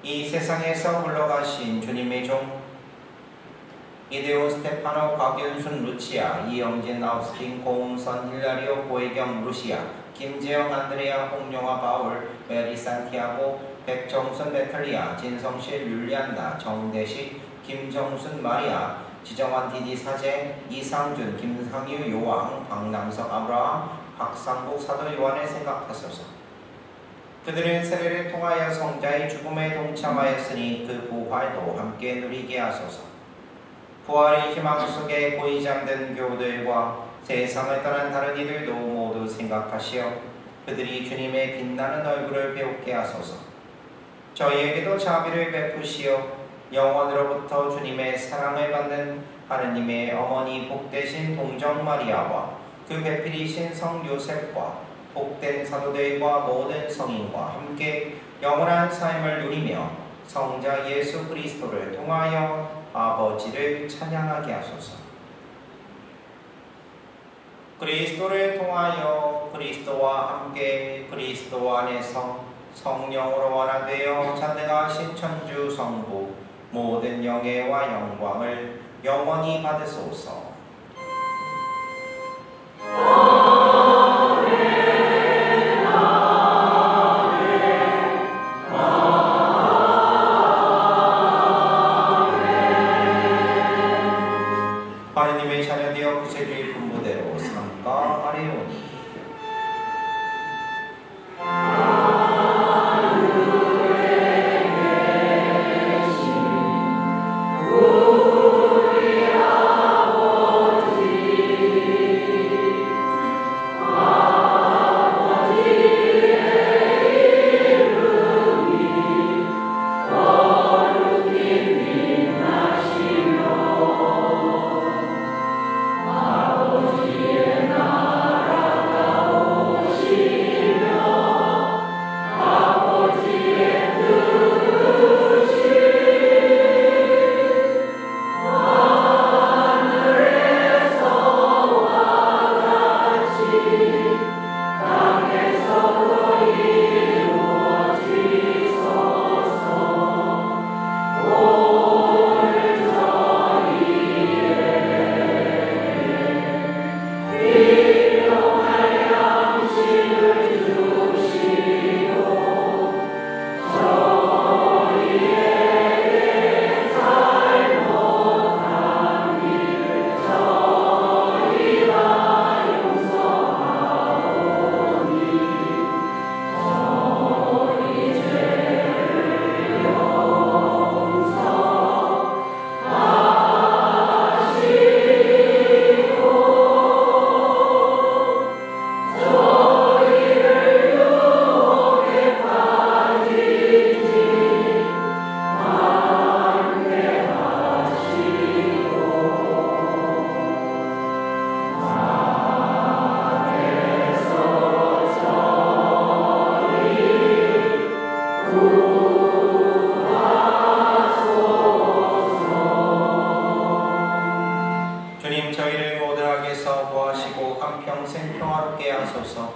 이 세상에서 물러가신 주님의 종 이데온 스테파노 곽윤순 루치아 이영진 아우스틴 고음선 힐라리오 고혜경 루시아 김재영 안드레아 홍용화 바울 메리 산티아고 백정순 베틀리아 진성실 율리안나 정대식 김정순 마리아 지정환 디디 사제 이상준 김상유 요왕 박남석 아브라함 박상국 사도 요한을 생각하소서. 그들은 세례를 통하여 성자의 죽음에 동참하였으니 그 부활도 함께 누리게 하소서. 부활의 희망 속에 고이 잠든 교우들과 세상을 떠난 다른 이들도 모두 생각하시어 그들이 주님의 빛나는 얼굴을 배우게 하소서. 저희에게도 자비를 베푸시어 영원으로부터 주님의 사랑을 받는 하느님의 어머니 복되신 동정 마리아와 그 배필이신 성 요셉과 복된 사도들과 모든 성인과 함께 영원한 삶을 누리며 성자 예수 그리스도를 통하여 아버지를 찬양하게 하소서. 그리스도를 통하여 그리스도와 함께 그리스도 안에서 성령으로 하나 되어 전능하신 천주 성부 모든 영예와 영광을 영원히 받으소서. 하소서.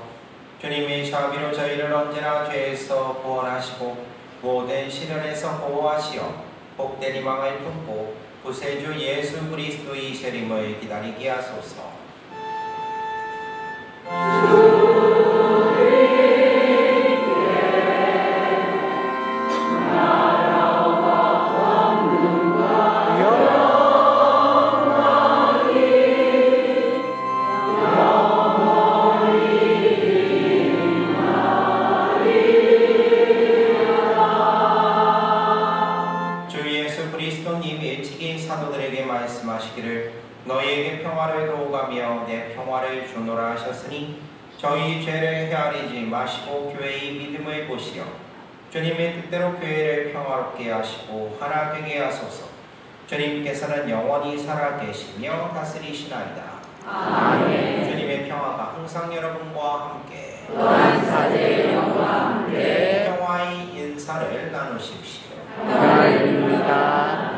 주님이 자비로 저희를 언제나 죄에서 구원하시고 모든 시련에서 보호하시어 복된 희망을 품고 구세주 예수 그리스도의 재림을 기다리게 하소서. 너희에게 평화를 도우가며 내 평화를 주노라 하셨으니 저희 죄를 헤아리지 마시고 교회의 믿음을 보시어 주님의 뜻대로 교회를 평화롭게 하시고 하나 되게 하소서. 주님께서는 영원히 살아계시며 다스리시나이다. 아멘. 주님의 평화가 항상 여러분과 함께 또한 사제의 영과 함께 평화의 인사를 나누십시오. 하나님입니다.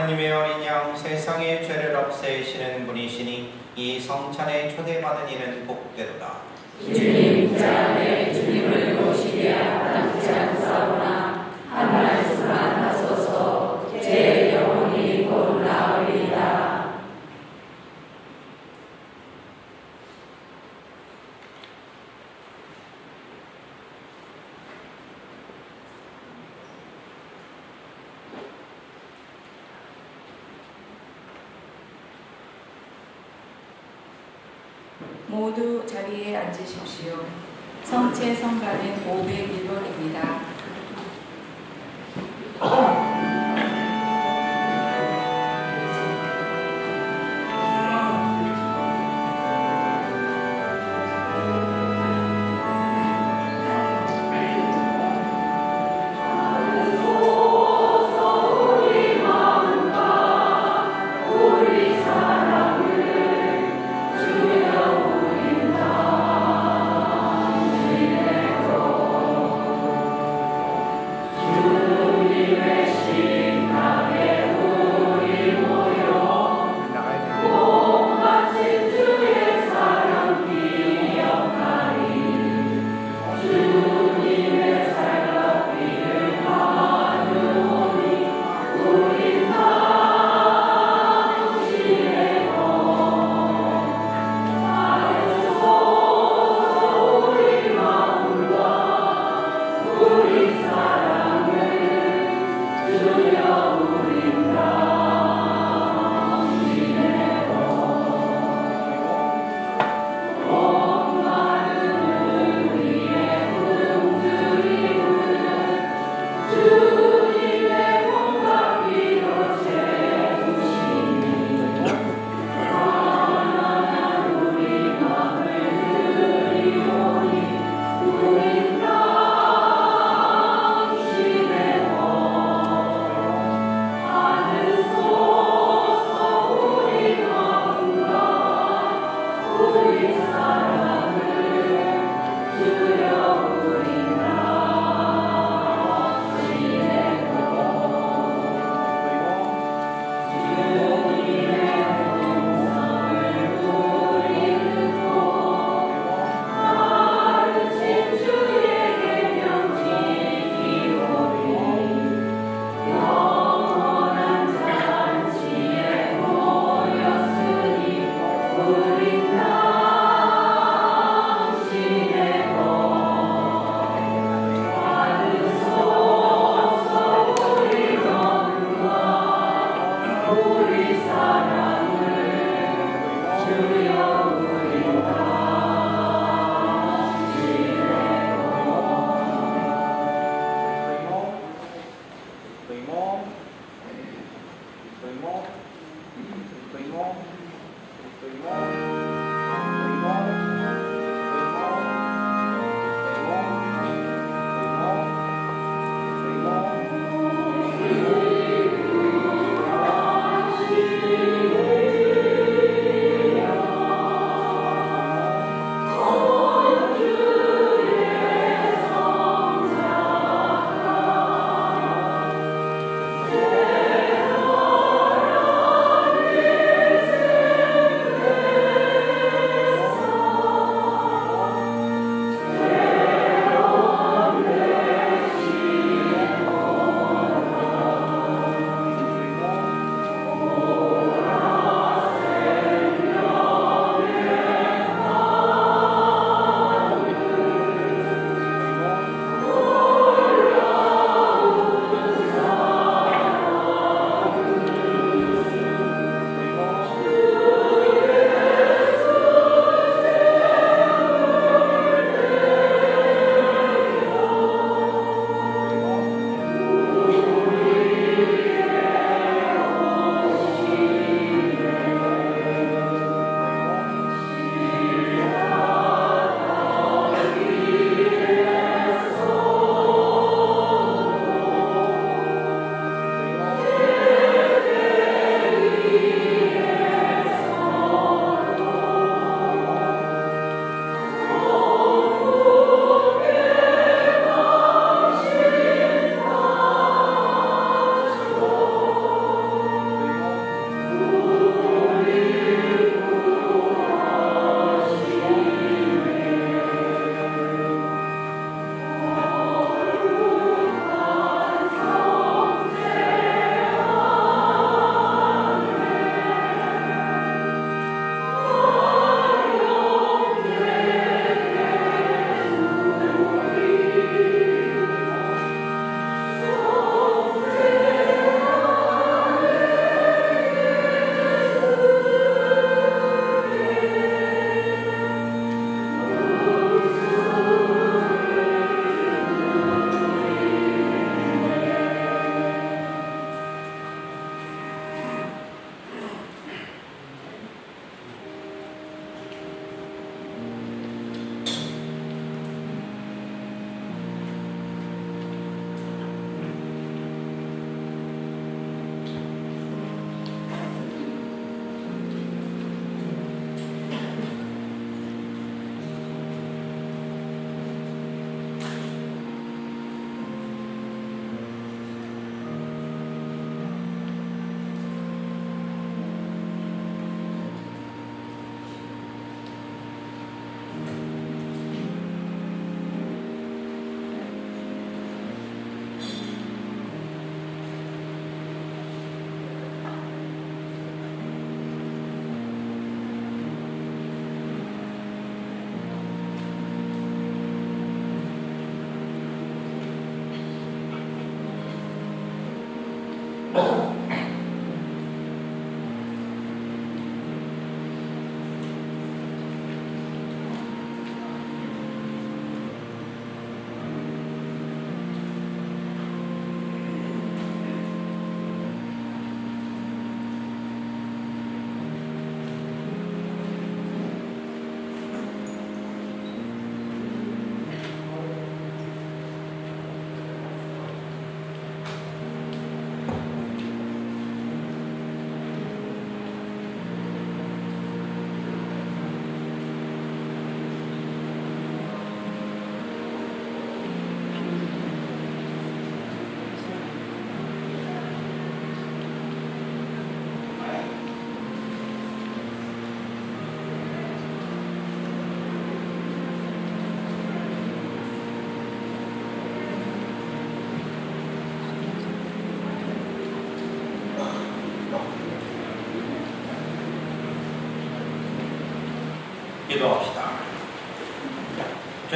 하나님의 어린 양 세상의 죄를 없애시는 분이시니 이 성찬에 초대받은 이는 복되도다. 주님 그 안에 주님을 모시기에 합당치 않사오나 한 말씀만 하소서. 제 영혼이 곧 나으리이다. 모두 자리에 앉으십시오. 성체 성가는 501번입니다.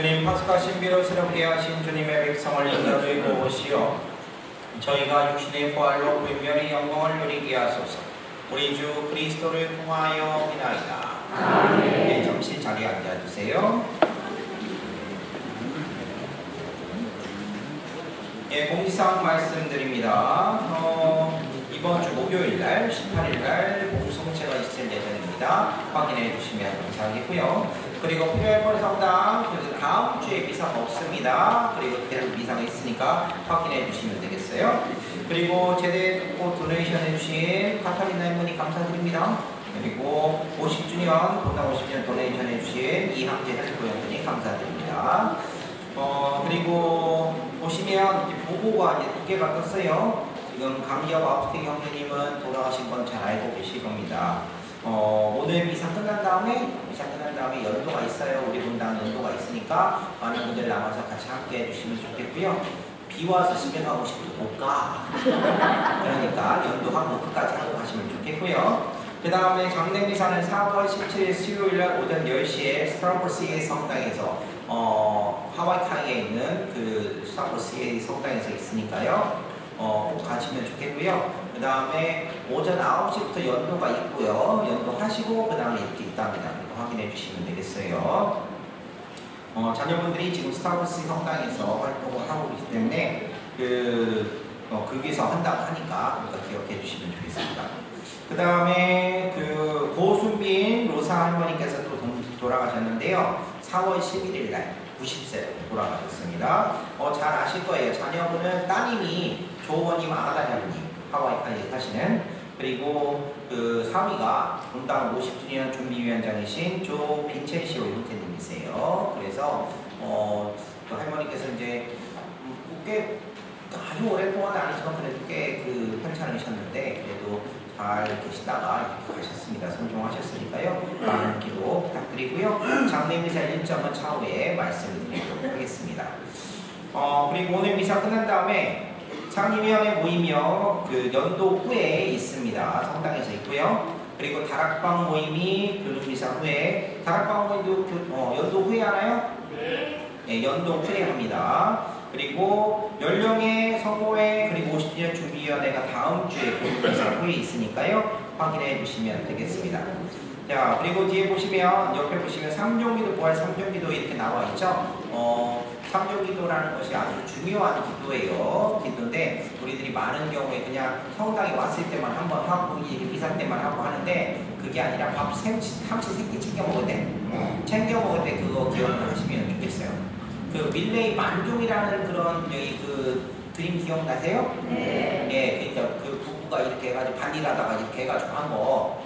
주님 파스카 신비로 새롭게 하신 주님의 백성을 인도하고 오시어 저희가 육신의 부활로 분별히 영광을 누리게 하소서. 우리 주 그리스도를 통하여 비나이다. 아멘. 네, 잠시 자리에 앉아주세요. 예, 공지사항 말씀드립니다. 이번 주 목요일날 18일날 공성체가 있을 예정입니다. 확인해 주시면 감사하겠고요. 그리고 필요할 성당 그리고 다음 주에 미사가 없습니다. 그리고 계속 미사가 있으니까 확인해 주시면 되겠어요. 그리고 제대 듣고 도네이션 해주신 카타리나 할머니 감사드립니다. 그리고 50주년 본당 50주년 도네이션 해주신 이항재 헬스고연분이 감사드립니다. 그리고 보시면 이제 보고가 이제 2개가 떴어요. 지금 강기혁 아우스팅 형제님은 돌아가신 건 잘 알고 계실 겁니다. 오늘 미사 끝난 다음에 연도가 있어요. 우리 분당 연도가 있으니까 많은 분들 남아서 같이 함께 해주시면 좋겠고요. 비 와서 집에 가고 싶어도 못 가. 그러니까 연도하고 끝까지 하고 가시면 좋겠고요. 그 다음에 장례 미사는 4월 17일 수요일날 오전 10시에 스타버스의 성당에서 하와이카이에 있는 그 스타버스의 성당에서 있으니까요. 꼭 가시면 좋겠고요. 그 다음에 오전 9시부터 연도가 있고요. 연도 하시고 그 다음에 이렇게 있답니다. 확인해 주시면 되겠어요. 자녀분들이 지금 스타버스 성당에서 활동을 하고 계시기 때문에 거기서 한다고 하니까 기억해 주시면 좋겠습니다. 그 다음에 그 고순빈 로사 할머니께서 또 돌아가셨는데요. 4월 11일 날 90세로 돌아가셨습니다. 잘 아실 거예요. 자녀분은 따님이 조원님 아가다녀님 하와이카이에 사시는, 그리고 그 사위가 분당 50주년 준비위원장이신 조 빈첸시오 형제님이세요. 그래서 또 할머니께서 이제 꽤 아주 오랫동안 아니지만 그래도 꽤 그 편찮으셨는데 그래도 잘 계시다가 가셨습니다. 선종하셨으니까요. 많은 기도 부탁드리고요. 장례 미사 일정은 차후에 말씀드리도록 하겠습니다. 그리고 오늘 미사 끝난 다음에 상임위원회 모임이요. 그 연도 후에 있습니다. 성당에서 있고요. 그리고 다락방 모임이 교주미사 후에, 다락방 모임도 연도 후에 하나요? 네, 연도 후에 합니다. 그리고 연령의 성모회 그리고 50주년 준비위원회가 다음 주에 교주미사 후에 있으니까요. 확인해 주시면 되겠습니다. 자, 그리고 뒤에 보시면, 옆에 보시면 삼종기도, 부활 삼종기도 이렇게 나와 있죠. 삼종기도라는 것이 아주 중요한 기도예요. 기도인데 우리들이 많은 경우에 그냥 성당에 왔을 때만 한번 하고 미사 때만 하고 하는데, 그게 아니라 밥 삼시 세끼 챙겨 먹을 때 그거 기억을 하시면 좋겠어요. 그 밀레이 만종이라는 그런 그 그림 기억나세요? 네. 예, 그러니까 그 부부가 이렇게 해가지고 반일하다가 이렇게 해가지고 한 거.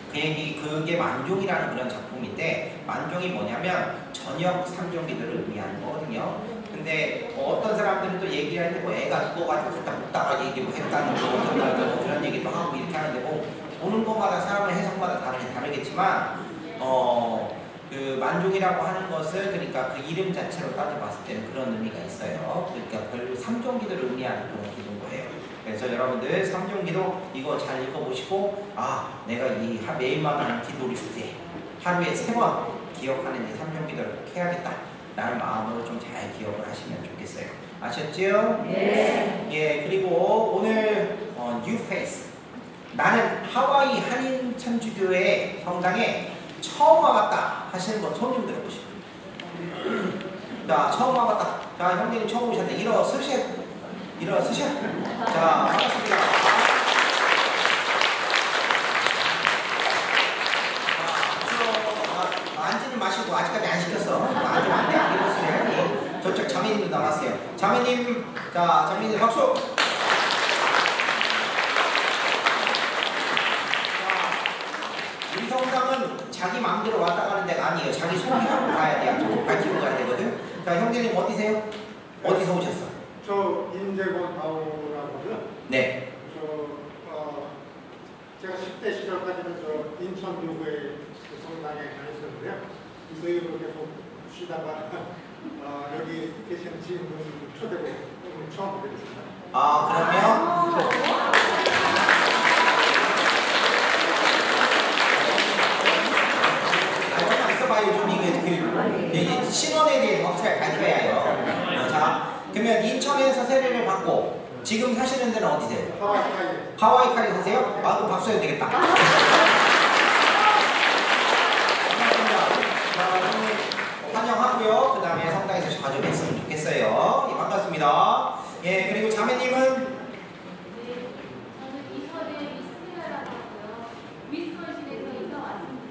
그 얘기, 그게 만종이라는 그런 작품인데, 만종이 뭐냐면 저녁 삼종기도를 위한 거거든요. 근데 어떤 사람들은 또 얘기할 때 뭐 애가 죽어가지고 갖다 먹다가 얘기 뭐 했다는 거, 그런 얘기도 하고 이렇게 하는데, 뭐 보는 것마다 사람의 해석마다 다르겠지만 그 만종이라고 하는 것을, 그러니까 그 이름 자체로 따져봤을 때는 그런 의미가 있어요. 그러니까 별로 삼종기도를 의미하는 그런 기도인 거예요. 그래서 여러분들 삼종기도 이거 잘 읽어보시고, 내가 이 매일만 하는 기도 리스트에 하루에 3번 기억하는 이 삼종기도를 꼭 해야겠다 라는 마음으로 좀 잘 기억을 하시면 좋겠어요. 아셨죠? 네. 예, 그리고 오늘 뉴페이스, 나는 하와이 한인 천주교회 성당에 처음 와봤다 하시는 분 손 좀 들어보시죠. 자, 처음 와봤다. 자, 형님이 처음 오셨네. 일어서셔. 자, 반갑습니다. 앉지는 마시고, 아직까지 안 시켰어. 앉으면 안 돼. 이러세요. 저쪽 자매님도 나왔어요. 자매님, 자, 자매님 박수. 우리 성당은 자기 마음대로 왔다 가는 데가 아니에요. 자기 소개하고 가야 돼요. 저거 밝히고 가야 되거든. 자, 형제님 어디세요? 어디서 오셨어? 저 인제곤 아우라고요. 네. 제가 10대 시절까지는 저 인천 교구의 그 성당에 다녔었는데요. 의외로 계속 쉬다가 여기 계시는 지인분 초대로 오늘 처음 보게 됐습니다. 그러면 조금만 있어봐. 봐요. 좀 이게 신원에 대해서 잘 가르쳐야 해요. 자, 그러면 인천에서 세례를 받고 지금 사시는 데는 어디세요? 하와이카이 사세요? 아, 그럼 박수 해도 되겠다. 환영하고요. 그 다음에 성당에서 자주 뵀으면 좋겠어요. 예, 반갑습니다. 예, 그리고 자매님은?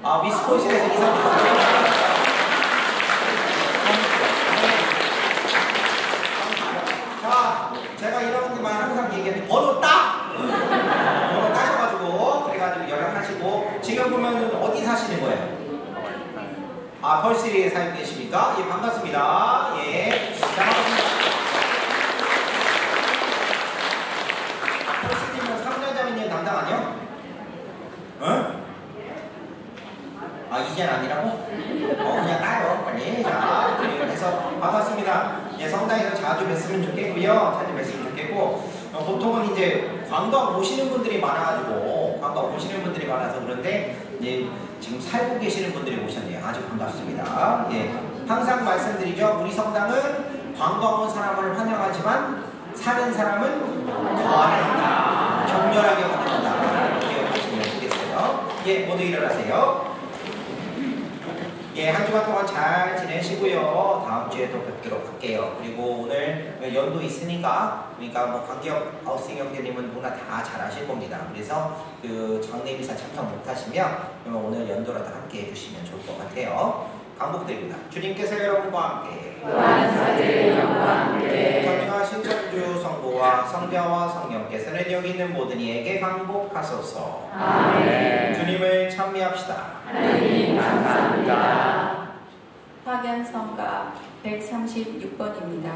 아, 위스콘신에서 이사 왔어요. 자, 제가 이런 말 항상 얘기하는데 번호 따셔가지고 그래가지고 연락하시고 지금 보면은 어디 사시는 거예요? 아, 펄시리에 살고 계십니까? 예, 반갑습니다. 예. 자, 펄시리는 3년자매님 담당 아니요? 응? 아, 이젠 아니라고? 그냥 따요, 빨리. 자, 그래서 반갑습니다. 예, 성당에서 자주 뵀으면 좋겠고요. 자주 뵀으면 좋겠고, 보통은 이제 관광 오시는 분들이 많아가지고, 관광 오시는 분들이 많아서 그런데, 이제 지금 살고 계시는 분들이 오셨네요. 아주 반갑습니다. 예, 항상 말씀드리죠. 우리 성당은 관광 온 사람을 환영하지만, 사는 사람은 더 환영한다. 격렬하게 환영한다. 기억하시면 좋겠어요. 예, 모두 일어나세요. 예, 한 주간 동안 잘 지내시고요. 다음 주에 또 뵙도록 할게요. 그리고 오늘 연도 있으니까, 그러니까 뭐 관계업 하우싱 형제님은 누구나 다 잘하실 겁니다. 그래서 그 장례미사 참석 못하시면 그러면 오늘 연도라도 함께 해주시면 좋을 것 같아요. 강복드립니다. 주님께서 여러분과 함께 전능하신 천주 성부와 성자와 성령께서는 여기 있는 모든 이에게 강복하소서. 아멘. 주님을 찬미합시다. 하나님 감사합니다. 파견성가 136번입니다.